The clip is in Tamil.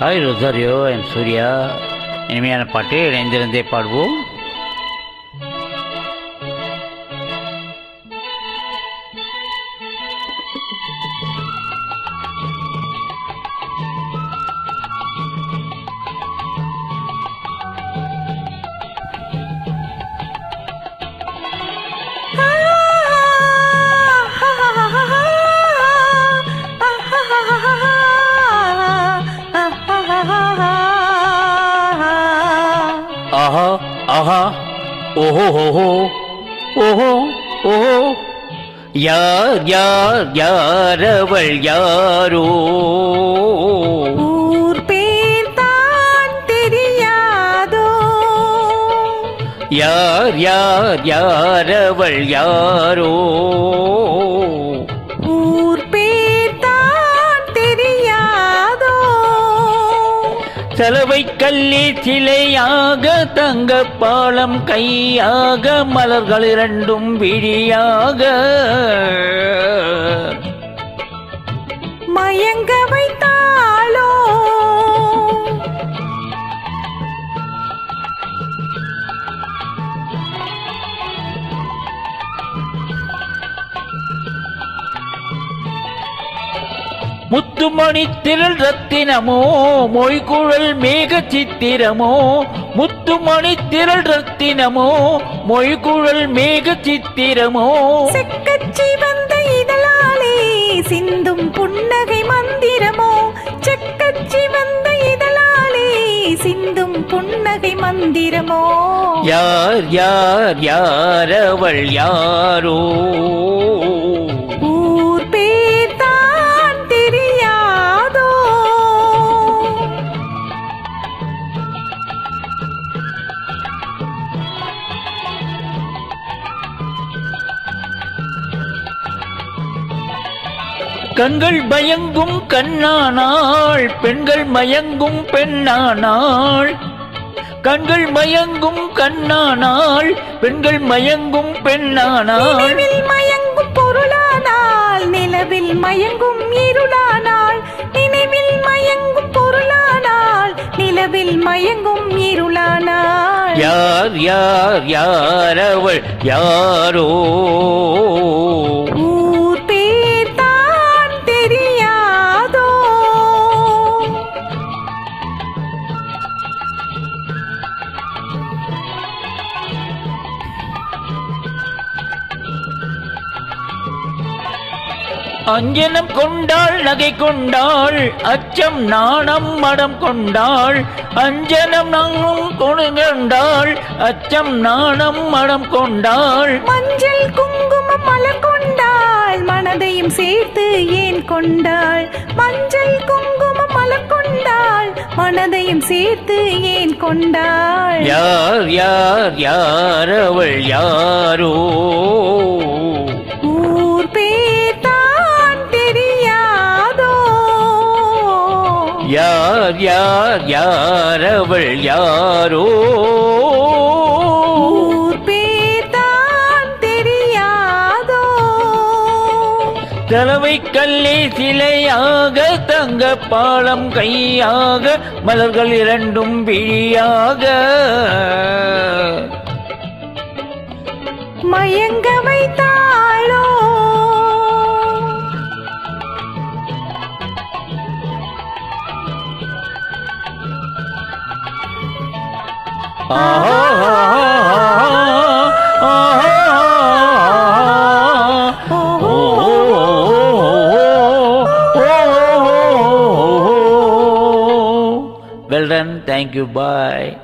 ஹாய் ரொசாரியோ, என் சூர்யா. இனிமையான பாட்டு, இணைந்திருந்தே பாடுவோம். ஆஹா ஆஹா, ஓஹோ ஓஹோ ஓஹோ ஓஹோ, யார் யார் யார் அவள் யாரோ, ஊர் பேர் தான் தெரியாதோ, யார் யார் யார் அவள் யாரோ, ஊர் பேர் தான் தெரியாதோ, சலவை கல்லி சிலையாக, தங்க பாலம் கையாக, மலர்கள் இரண்டும் விழியாக, மயங்க வைத்தாளோ, முத்துமணி திரள் ரத்தினமோ, மொய்குழல் மேக சித்திரமோ, முத்துமணி திரள் ரத்தினமோ, மொய்குழல் மேக சித்திரமோ, செக்கச்சி வந்த இதழாலே சிந்தும் புன்னகை மந்திரமோ, செக்கச்சி வந்த இதழாலே சிந்தும் புன்னகை மந்திரமோ, யார் யார் யார் அவள் யாரோ, ஊர் பேர் தான் தெரியாதோ, கண்கள் மயங்கும் கண்ணானாள், பெண்கள் மயங்கும் பெண்ணானாள், கண்கள் மயங்கும் கண்ணானாள், பெண்கள் மயங்கும் பெண்ணானாள், நிலவில் மயங்கும் பொருளானாள், நிலவில் மயங்கும் இருளானாள், நினைவில் மயங்கும் பொருளானாள், நிலவில் மயங்கும் இருளானாள், யார் யார் யார் அவள் யாரோ, ஊர் பேர் தான் தெரியாதோ, அஞ்சனம் கொண்டாள் நகை கொண்டாள், அச்சம் நாணம் மடம் கொண்டாள், அஞ்சனம் நானும் கொண்டாள், அச்சம் நாணம் மடம் கொண்டாள், மஞ்சள் குங்குமம் மலர் கொண்டாள், மனதையும் சேர்த்து ஏன் கொண்டாள், மஞ்சள் குங்குமம் மலர் கொண்டாள், மனதையும் சேர்த்து ஏன் கொண்டாள், யார் யார் யார் அவள் யாரோ, ஊர் பேர் தான் தெரியாதோ, யார் யார் யார் அவள் யாரோ, ஊர் பேர் தான் தெரியாதோ, தலைவை கல்லே சிலையாக, தங்க பாலம் கையாக, மலர்கள் இரண்டும் விழியாக, மயங்க வைத்தாளோ, Well done, thank you, bye.